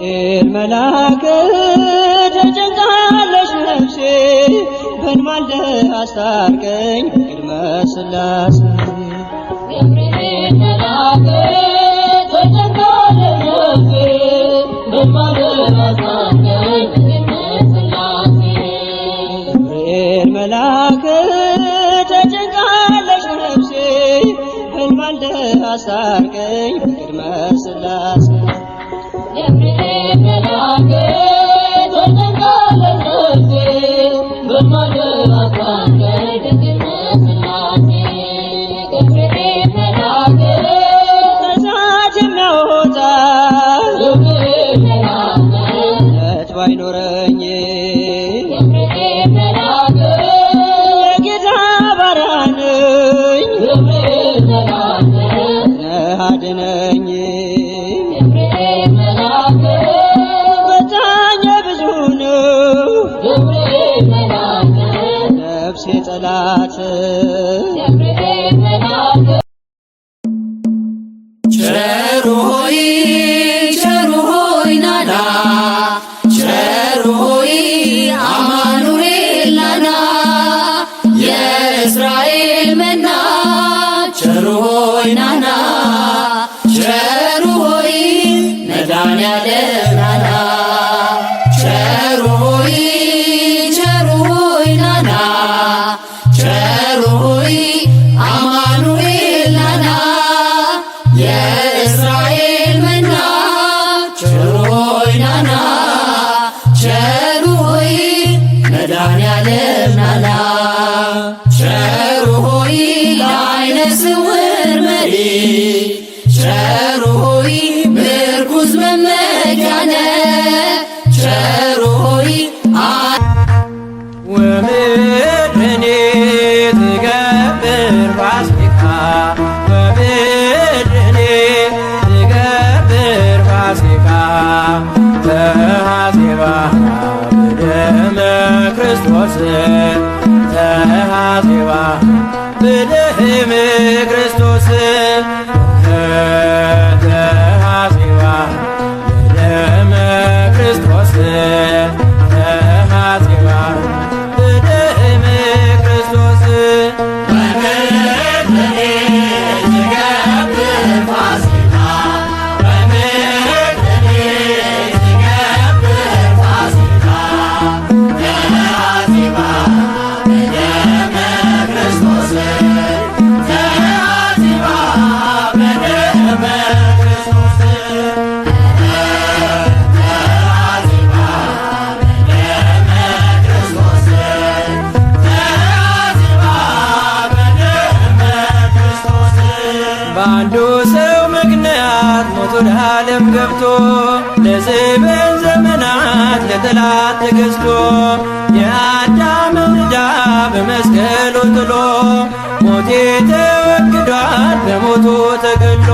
ገብርኤል መልአክ ተጨንቃለች ነፍሴ በእንባንተ አስታርቀኝ ቅድመ ሥላሴ ገብርኤል መልአክ ተጨንቃለች ነፍሴ በእንባንተ አስታርቀኝ ቅድመ ሥላሴ ገብርኤል መልአክ ተጨንቃለች ነፍሴ በእንባንተ አስታርቀኝ ቅድመ ሥላሴ ገብርኤል መልአክ ተጨንቃለች ነፍሴ በእንባንተ አስታርቀኝ ቅድመ ሥላሴ ገብርኤል መልአክ ከእሳት የሚያወጣ ገብርኤል መልአክ እምነት ባይኖረኝ ገብርኤል መልአክ የጌታ ባሪያ ነኝ ገብርኤል መልአክ ነህ አድነኝ ገብርኤል መልአክ ፈታኝ ብዙ ነው ገብርኤል መልአክ ነፍሴ ጠላት ገብርኤል መልአክ ቸሩ ሆይ ናና ቸሩ ሆይ አማኑኤል ናና የእስራኤል መና ቸሩ ሆይ ናና ቸሩ ሆይ መድኃኔዓለም ናና ቸሩ ሆይ ናና ቸሩ ሆይ አማኑኤል ናና የእስራኤል መና ቸሩ ሆይ ናና ቸሩ ሆይ መድኃኔዓለም ናና ቸሩ ሆይ ለዓይነ ስውር መሪ ቸሩ ሆይ ምርኩዝ መመኪያነ ቸሩ ሆይ ወምድኔ ትገብር ፋሲካ ወምድኔ ትገብር ፋሲካ ተሐዜባ በደመ ክርስቶስ ተሐዜባ በደመ ክርስቶስ ተሐዜባ በደመ ክርስቶስ ተሐዜባ በደመ ክርስቶስ ወምድኔ ትገብር ፋሲካ ወምድኔ ትገብር ፋሲካ ተሐዜባ በደመ ክርስቶስ ተሐዜባ በደመ ክርስቶስ ተሐዜባ በደመ ክርስቶስ ተሐዜባ በደመ ክርስቶስ በአንዱ ሰው ምክንያት ሞት ወደ ዓለም ገብቶ ለዘበን ዘመናት ለጠላት ተገዝቶ የአዳምን ዕዳ በመስቀሉ ጥሎ ሞቴ ተወግዷል በሞቱ ተገድሎ